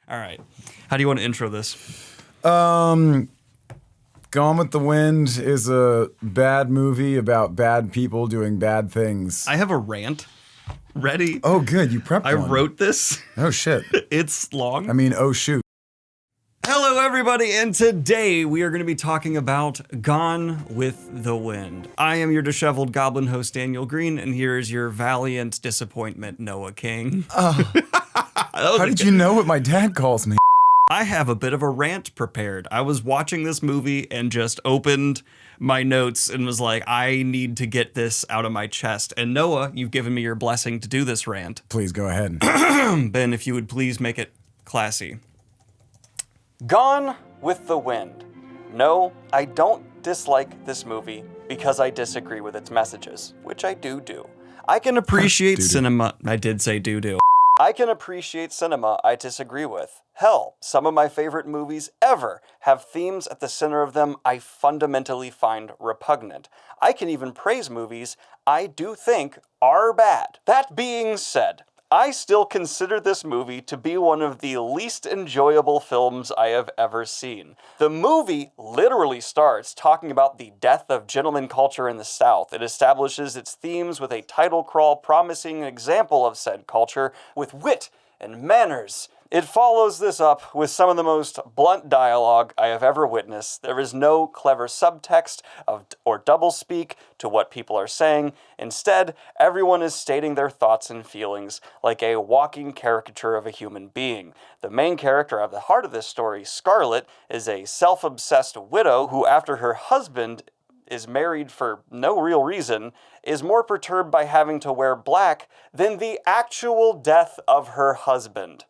All right. How do you want to intro this? Gone with the Wind is a bad movie about bad people doing bad things. I have a rant ready. Oh, good. You prepped I one. wrote this. Oh, shit. It's long. I mean, oh, shoot. Hello, everybody, and today we are going to be talking about Gone with the Wind. I am your disheveled goblin host, Daniel Green, and here is your valiant disappointment, Noah King. How did you know what my dad calls me? I have a bit of a rant prepared. I was watching this movie and just opened my notes and was like, I need to get this out of my chest. And Noah, you've given me your blessing to do this rant. Please go ahead. Ben, if you would please make it classy. Gone with the Wind. No, I don't dislike this movie because I disagree with its messages, which I do. I can appreciate cinema. I did say do. I can appreciate cinema I disagree with. Hell, some of my favorite movies ever have themes at the center of them I fundamentally find repugnant. I can even praise movies I do think are bad. That being said, I still consider this movie to be one of the least enjoyable films I have ever seen. The movie literally starts talking about the death of gentleman culture in the South. It establishes its themes with a title crawl promising an example of said culture with wit and manners. It follows this up with some of the most blunt dialogue I have ever witnessed. There is no clever subtext or doublespeak to what people are saying. Instead, everyone is stating their thoughts and feelings like a walking caricature of a human being. The main character at the heart of this story, Scarlett, is a self-obsessed widow who, after her husband is married for no real reason, is more perturbed by having to wear black than the actual death of her husband.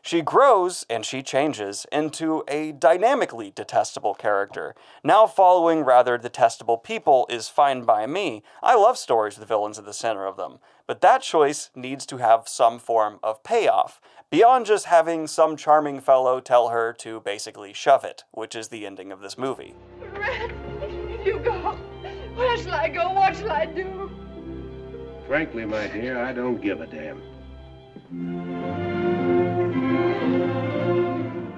She grows, and she changes, into a dynamically detestable character. Now following rather detestable people is fine by me. I love stories with villains at the center of them. But that choice needs to have some form of payoff, beyond just having some charming fellow tell her to basically shove it, which is the ending of this movie. Red, you go. Where shall I go? What shall I do? Frankly, my dear, I don't give a damn.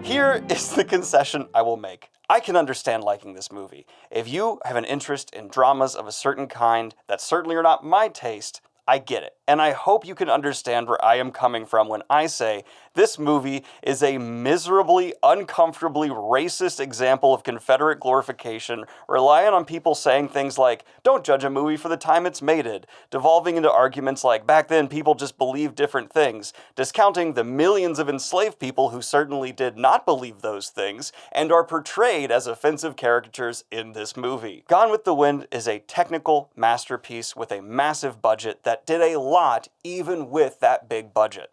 Here is the concession I will make. I can understand liking this movie. If you have an interest in dramas of a certain kind that certainly are not my taste, I get it. And I hope you can understand where I am coming from when I say this movie is a miserably, uncomfortably racist example of Confederate glorification, relying on people saying things like, don't judge a movie for the time it's made, devolving into arguments like, back then people just believed different things, discounting the millions of enslaved people who certainly did not believe those things, and are portrayed as offensive caricatures in this movie. Gone with the Wind is a technical masterpiece with a massive budget that did a lot even with that big budget.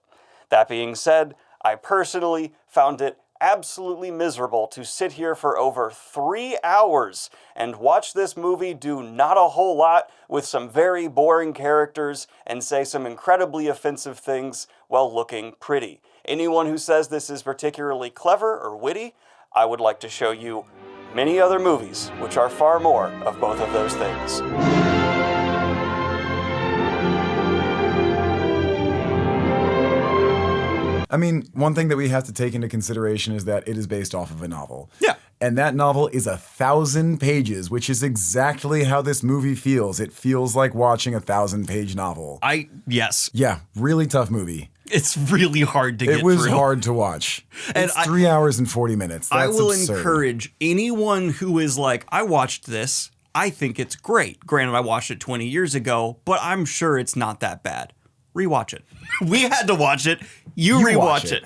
That being said, I personally found it absolutely miserable to sit here for over 3 hours and watch this movie do not a whole lot with some very boring characters and say some incredibly offensive things while looking pretty. Anyone who says this is particularly clever or witty, I would like to show you many other movies which are far more of both of those things. I mean, one thing that we have to take into consideration is that it is based off of a novel. Yeah. And that novel is 1,000 pages, which is exactly how this movie feels. It feels like watching a 1,000-page novel. Yes. Yeah, really tough movie. It's really hard to get through. It was hard to watch. And it's 3 hours and 40 minutes. That's I will absurd. encourage anyone who is like, I watched this, I think it's great. Granted, I watched it 20 years ago, but I'm sure it's not that bad. Rewatch it. We had to watch it. You rewatch it.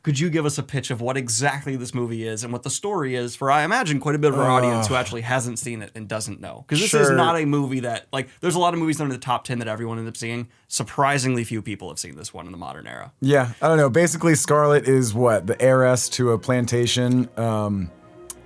Could you give us a pitch of what exactly this movie is and what the story is for, I imagine, quite a bit of our audience who actually hasn't seen it and doesn't know? Because this is not a movie that, like, there's a lot of movies that are in the top 10 that everyone ends up seeing. Surprisingly few people have seen this one in the modern era. Yeah, I don't know. Basically, Scarlett is what? The heiress to a plantation.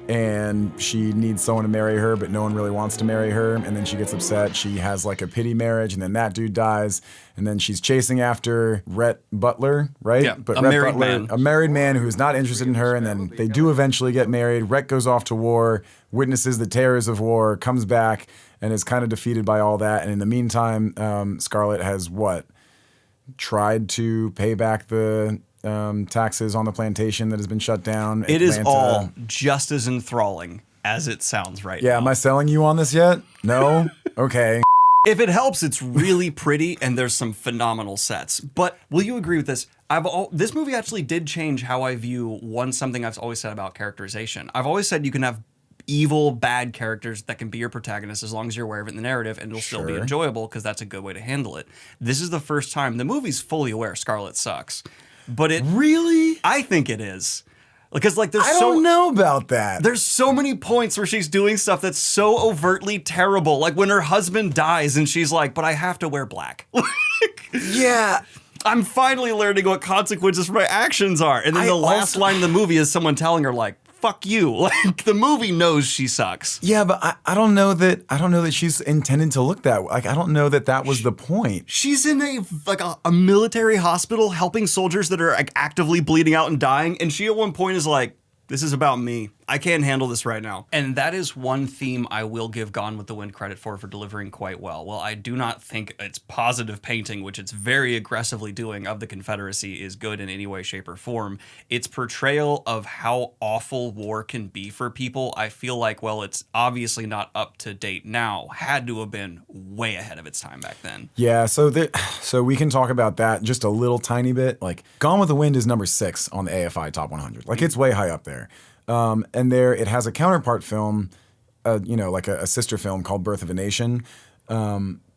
And she needs someone to marry her, but no one really wants to marry her. And then she gets upset. She has like a pity marriage, and then that dude dies. And then she's chasing after Rhett Butler, right? Yeah, but a Rhett married Butler, man. a married man who's not interested in her. And then they do eventually get married. Rhett goes off to war, witnesses the terrors of war, comes back, and is kind of defeated by all that. And in the meantime, Scarlett has what? Tried to pay back the taxes on the plantation that has been shut down. It is all just as enthralling as it sounds right now. Yeah, am I selling you on this yet? No? Okay. If it helps, it's really pretty and there's some phenomenal sets. But will you agree with this? This movie actually did change how I view something I've always said about characterization. I've always said you can have evil, bad characters that can be your protagonist as long as you're aware of it in the narrative, and it'll still be enjoyable because that's a good way to handle it. This is the first time the movie's fully aware Scarlet sucks. But it really? I think it is. Because I don't know about that. There's so many points where she's doing stuff that's so overtly terrible. Like when her husband dies and she's like, but I have to wear black. Yeah. I'm finally learning what consequences for my actions are. And then the last line of the movie is someone telling her like, fuck you. Like the movie knows she sucks. Yeah, but I don't know that she's intended to look that way. Like I don't know that was the point. She's in a military hospital helping soldiers that are like actively bleeding out and dying, and she at one point is like, this is about me. I can't handle this right now. And that is one theme I will give Gone with the Wind credit for delivering quite well. While I do not think its positive painting, which it's very aggressively doing, of the Confederacy is good in any way, shape, or form, its portrayal of how awful war can be for people, I feel like, well, it's obviously not up to date now, had to have been way ahead of its time back then. Yeah, so we can talk about that just a little tiny bit. Like, Gone with the Wind is number 6 on the AFI Top 100. Like, it's way high up there. And there, it has a counterpart film, like a sister film called Birth of a Nation,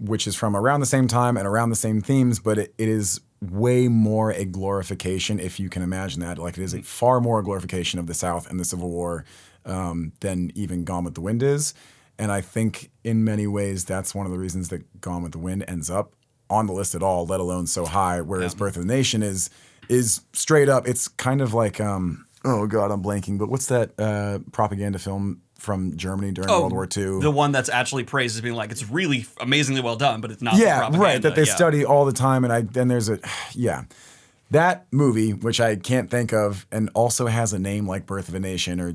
which is from around the same time and around the same themes, but it is way more a glorification, if you can imagine that. Like, it is a far more glorification of the South and the Civil War than even Gone with the Wind is. And I think in many ways that's one of the reasons that Gone with the Wind ends up on the list at all, let alone so high, whereas Birth of a Nation is straight up. It's kind of like... oh God, I'm blanking. But what's that propaganda film from Germany during World War II? The one that's actually praised as being like, it's really amazingly well done, but it's not. Yeah, propaganda. Right. That they study all the time, and then there's that movie, which I can't think of, and also has a name like Birth of a Nation or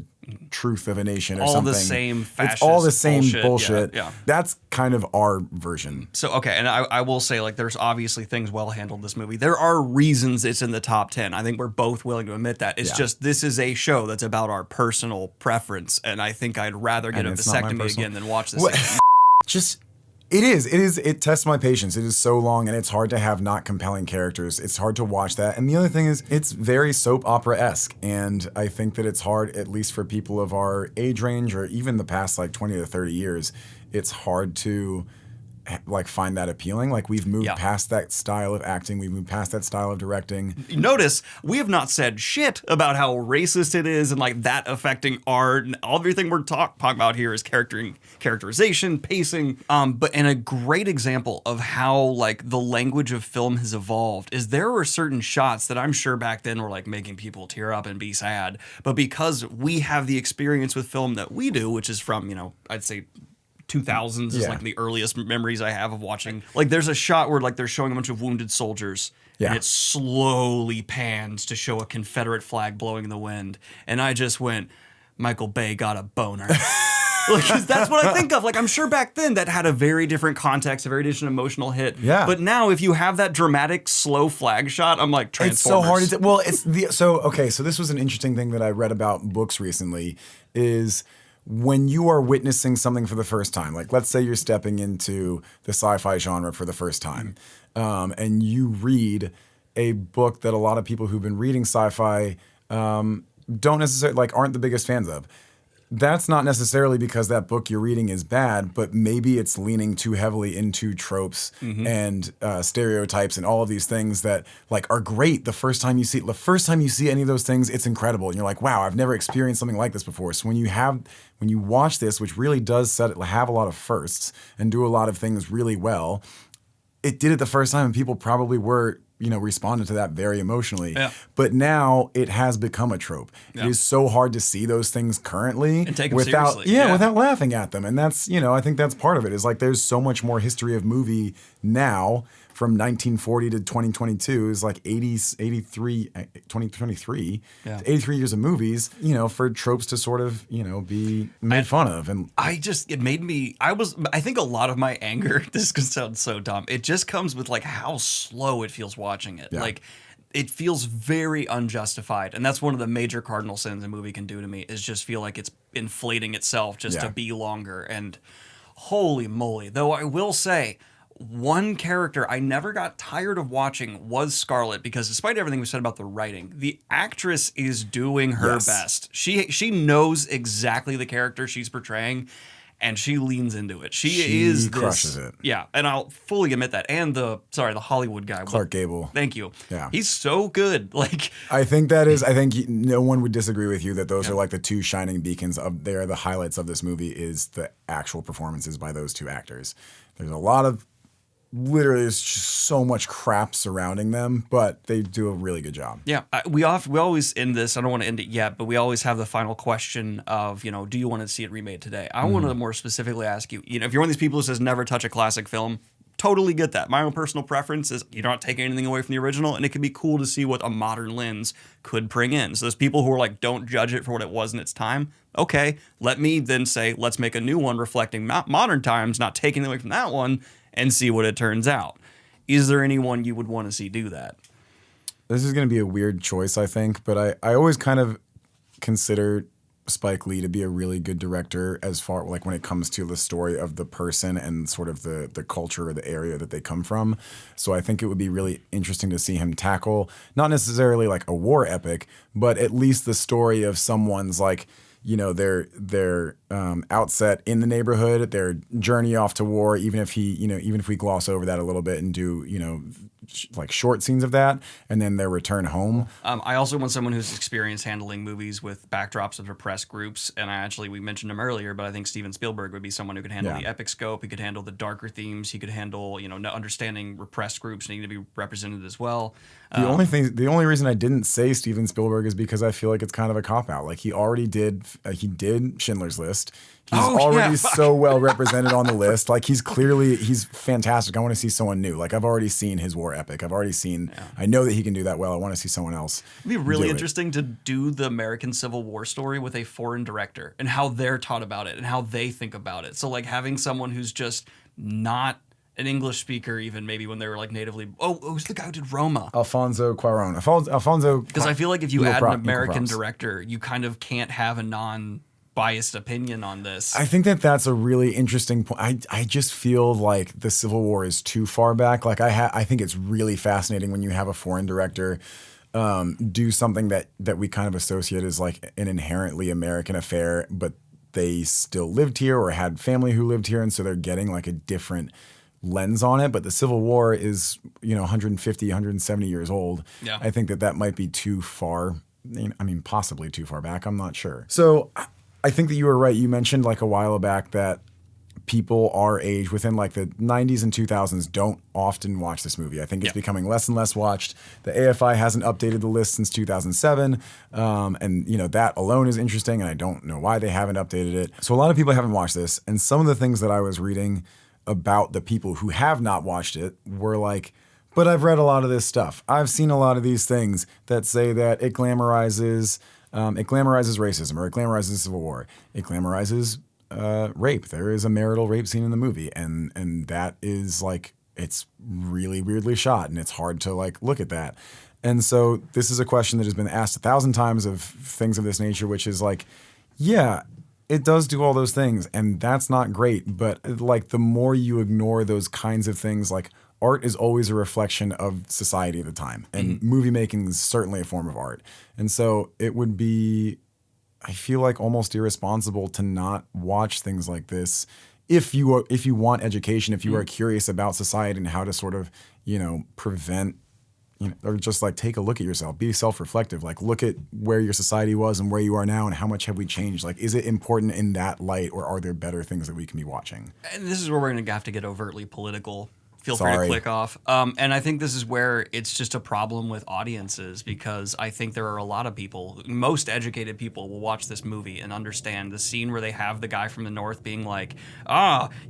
Truth of a Nation or all something. All the same fascist It's all the same bullshit. Yeah. That's kind of our version. So, okay, and I will say, like, there's obviously things well handled in this movie. There are reasons it's in the top 10. I think we're both willing to admit that. It's just, this is a show that's about our personal preference, and I think I'd rather get a vasectomy again than watch this again. It tests my patience. It is so long, and it's hard to have not compelling characters. It's hard to watch that. And the other thing is, it's very soap opera-esque, and I think that it's hard, at least for people of our age range, or even the past, 20 to 30 years, it's hard to, find that appealing. Like, we've moved past that style of acting. We've moved past that style of directing. Notice, we have not said shit about how racist it is and, that affecting art. And everything we're talking about here is characterization, pacing. And a great example of how, the language of film has evolved is there were certain shots that I'm sure back then were, making people tear up and be sad. But because we have the experience with film that we do, which is from, I'd say 2000s is the earliest memories I have of watching. There's a shot where they're showing a bunch of wounded soldiers and it slowly pans to show a Confederate flag blowing in the wind. And I just went, Michael Bay got a boner. That's what I think of. I'm sure back then that had a very different context, a very different emotional hit. Yeah. But now if you have that dramatic slow flag shot, I'm like, Transformers. It's so hard. So this was an interesting thing that I read about books recently is when you are witnessing something for the first time, let's say you're stepping into the sci-fi genre for the first time, and you read a book that a lot of people who've been reading sci-fi don't necessarily, aren't the biggest fans of. That's not necessarily because that book you're reading is bad, but maybe it's leaning too heavily into tropes and stereotypes and all of these things that are great the first time you see it. The first time you see any of those things, it's incredible. And you're like, wow, I've never experienced something like this before. So when you watch this, which really does have a lot of firsts and do a lot of things really well, it did it the first time and people probably were responded to that very emotionally. Yeah. But now it has become a trope. Yeah. It is so hard to see those things currently and take them without seriously. Without laughing at them. And that's, I think that's part of it. Is there's so much more history of movie now from 1940 to 2022 is 2023. Yeah. 83 years of movies, for tropes to sort of, be made fun of. And I think a lot of my anger, this could sound so dumb, it just comes with how slow it feels watching it. Yeah. it feels very unjustified. And that's one of the major cardinal sins a movie can do to me, is just feel like it's inflating itself just to be longer. And holy moly. Though I will say, one character I never got tired of watching was Scarlett, because despite everything we said about the writing, the actress is doing her best. She knows exactly the character she's portraying, and she leans into it. She crushes it. Yeah, and I'll fully admit that. And the Hollywood guy, Clark Gable. Thank you. Yeah, he's so good. Like, I think no one would disagree with you that those are like the two shining beacons of. They are the highlights of this movie. Is the actual performances by those two actors. There's a lot of. Literally, there's just so much crap surrounding them, but they do a really good job. Yeah, we always end this. I don't want to end it yet, but we always have the final question of, do you want to see it remade today? I want to more specifically ask you, if you're one of these people who says never touch a classic film, totally get that. My own personal preference is you're not taking anything away from the original, and it can be cool to see what a modern lens could bring in. So those people who are like, don't judge it for what it was in its time. Okay, let me then say, let's make a new one reflecting modern times, not taking away from that one, and see what it turns out. Is there anyone you would want to see do that? This is going to be a weird choice, I think, but I always kind of consider Spike Lee to be a really good director as far like when it comes to the story of the person and sort of the culture or the area that they come from. So I think it would be really interesting to see him tackle not necessarily like a war epic, but at least the story of someone's like, their outset in the neighborhood, their journey off to war, even if we gloss over that a little bit and do, like short scenes of that, and then their return home. I also want someone who's experienced handling movies with backdrops of repressed groups, and we mentioned him earlier, but I think Steven Spielberg would be someone who could handle the epic scope, he could handle the darker themes, he could handle, understanding repressed groups needing to be represented as well. The only reason I didn't say Steven Spielberg is because I feel like it's kind of a cop-out. Like he did Schindler's List. He's already so well represented on the list. Like he's fantastic. I want to see someone new. Like I've already seen his war epic. I know that he can do that well. I want to see someone else. It'd be really interesting to do the American Civil War story with a foreign director and how they're taught about it and how they think about it. So like having someone who's just not an English speaker, even maybe when they were like natively. Who's the guy who did Roma? Alfonso Cuarón. Alfonso. Because I feel like if you add an American director, you kind of can't have a non-biased opinion on this. I think that's a really interesting point. I just feel like the Civil War is too far back. Like I think it's really fascinating when you have a foreign director do something that we kind of associate as like an inherently American affair, but they still lived here or had family who lived here, and so they're getting like a different lens on it. But the Civil War is 150, 170 years old. Yeah. I think that might be too far. I mean, possibly too far back. I'm not sure. So I think that you were right. You mentioned like a while back that people our age within like the 90s and 2000s don't often watch this movie. I think it's becoming less and less watched. The AFI hasn't updated the list since 2007. And that alone is interesting. And I don't know why they haven't updated it. So a lot of people haven't watched this. And some of the things that I was reading about the people who have not watched it were like, but I've read a lot of this stuff. I've seen a lot of these things that say that it glamorizes racism, or it glamorizes the Civil War. It glamorizes rape. There is a marital rape scene in the movie, and that is like, it's really weirdly shot, and it's hard to like look at that. And so this is a question that has been asked 1,000 times of things of this nature, which is like, yeah, it does do all those things, and that's not great. But like the more you ignore those kinds of things, like art is always a reflection of society at the time, and movie making is certainly a form of art. And so it would be, I feel like, almost irresponsible to not watch things like this if you want education, if you are curious about society and how to sort of prevent. Or just like take a look at yourself, be self-reflective, like look at where your society was and where you are now and how much have we changed. Like, is it important in that light, or are there better things that we can be watching? And this is where we're going to have to get overtly political. Feel free to click off. And I think this is where it's just a problem with audiences, because I think there are a lot of people, most educated people, will watch this movie and understand the scene where they have the guy from the North being like,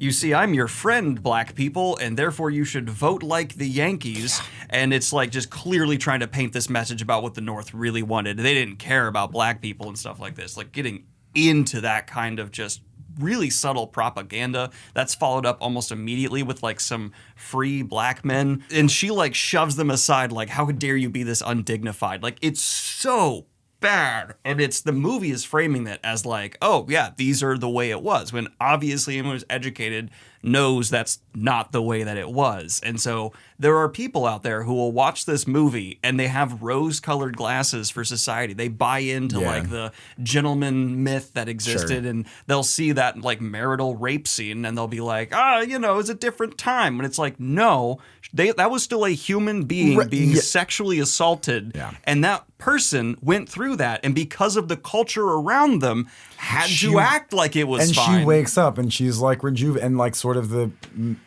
you see, I'm your friend, black people, and therefore you should vote like the Yankees. And it's like just clearly trying to paint this message about what the North really wanted. They didn't care about black people and stuff like this. Like getting into that kind of just really subtle propaganda that's followed up almost immediately with like some free black men. And she like shoves them aside like, how dare you be this undignified? Like, it's so bad. And it's the movie is framing it as like, oh yeah, these are the way it was, when obviously anyone who's educated knows that's not the way that it was. And so there are people out there who will watch this movie and they have rose-colored glasses for society. They buy into like the gentleman myth that existed, and they'll see that like marital rape scene and they'll be like, you know, it's a different time. And it's like, no, that was still a human being being sexually assaulted. And that person went through that, and because of the culture around them, had to act like it was fine. And she wakes up and she's like and like sort of the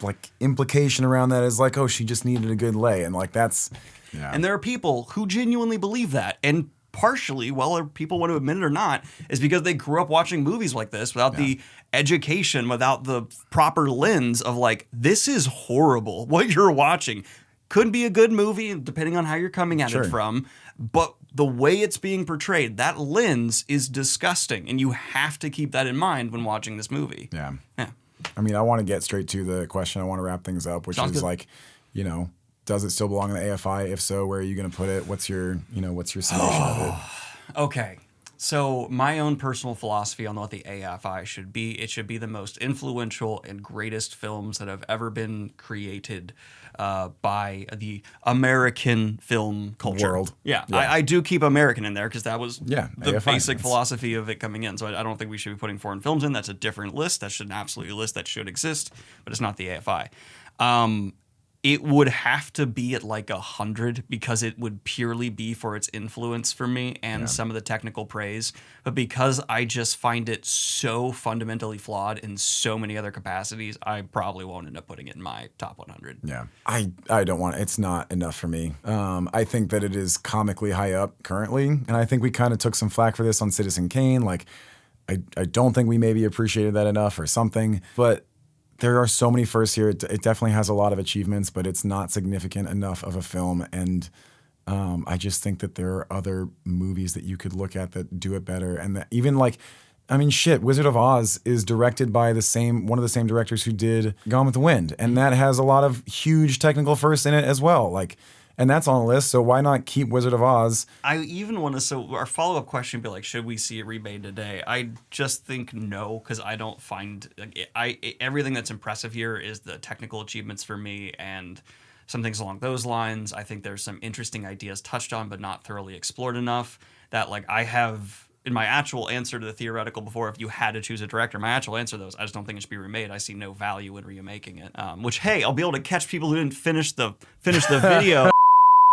like implication around that is like, oh, she just needed a good lay, and like that's And there are people who genuinely believe that, and partially, whether people want to admit it or not, is because they grew up watching movies like this without the education, without the proper lens of like, this is horrible. What you're watching could be a good movie depending on how you're coming at it from, but the way it's being portrayed, that lens is disgusting, and you have to keep that in mind when watching this movie. Yeah. I mean, I want to get straight to the question. I want to wrap things up, which is like, you know, does it still belong in the AFI? If so, where are you going to put it? What's your summation of it? Okay. So my own personal philosophy on what the AFI should be, it should be the most influential and greatest films that have ever been created by the American film culture. World. Yeah. I do keep American in there because that was the AFI, basic philosophy of it coming in. So I don't think we should be putting foreign films in. That's a different list. That's an absolute list that should exist, but it's not the AFI. It would have to be at like 100 because it would purely be for its influence for me and some of the technical praise. But because I just find it so fundamentally flawed in so many other capacities, I probably won't end up putting it in my top 100. Yeah, I don't want it. It's not enough for me. I think that it is comically high up currently. And I think we kind of took some flack for this on Citizen Kane. Like, I don't think we maybe appreciated that enough or something. But there are so many firsts here. It definitely has a lot of achievements, but it's not significant enough of a film. And I just think that there are other movies that you could look at that do it better. And that even like, I mean, shit, Wizard of Oz is directed by one of the same directors who did Gone with the Wind. And that has a lot of huge technical firsts in it as well. Like, and that's on the list, so why not keep Wizard of Oz? I even want to, so our follow-up question would be like, should we see it remade today? I just think no, because I don't find, everything that's impressive here is the technical achievements for me and some things along those lines. I think there's some interesting ideas touched on, but not thoroughly explored enough that like I have, in my actual answer to the theoretical before, if you had to choose a director, my actual answer to those, I just don't think it should be remade. I see no value in remaking it. Which, hey, I'll be able to catch people who didn't finish the video.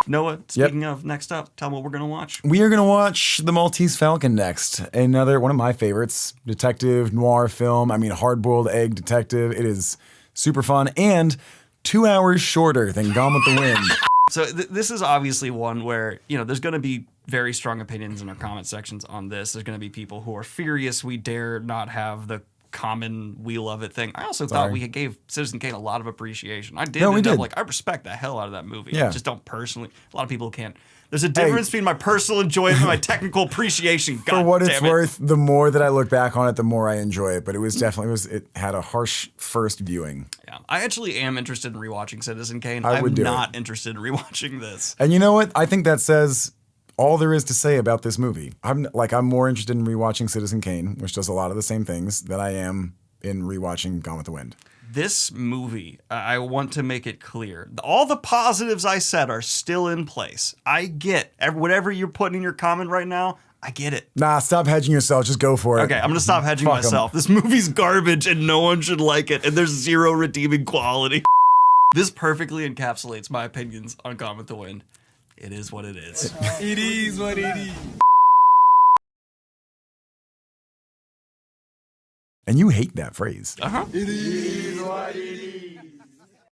Noah, speaking of next up, tell them what we're going to watch. We are going to watch The Maltese Falcon next. Another one of my favorites, detective noir film. I mean, hard-boiled egg detective. It is super fun and 2 hours shorter than Gone with the Wind. So this is obviously one where, you know, there's going to be very strong opinions in our comment sections on this. There's going to be people who are furious we dare not have the common we love it thing. I also thought we gave Citizen Kane a lot of appreciation. I did. I respect the hell out of that movie. I just don't personally. A lot of people can't. There's a difference between my personal enjoyment and my technical appreciation. God for what it's it. worth, the more that I look back on it, the more I enjoy it. But it was definitely it had a harsh first viewing. Yeah, I actually am interested in rewatching Citizen Kane. I'm not interested in rewatching this. And you know what? I think that says all there is to say about this movie. I'm more interested in rewatching Citizen Kane, which does a lot of the same things, than I am in rewatching Gone with the Wind. This movie, I want to make it clear, all the positives I said are still in place. I get whatever you're putting in your comment right now. I get it. Nah, stop hedging yourself. Just go for it. Okay, I'm going to stop hedging myself. This movie's garbage and no one should like it, and there's zero redeeming quality. This perfectly encapsulates my opinions on Gone with the Wind. It is what it is. It is what it is. And you hate that phrase. Uh-huh. It is what it is.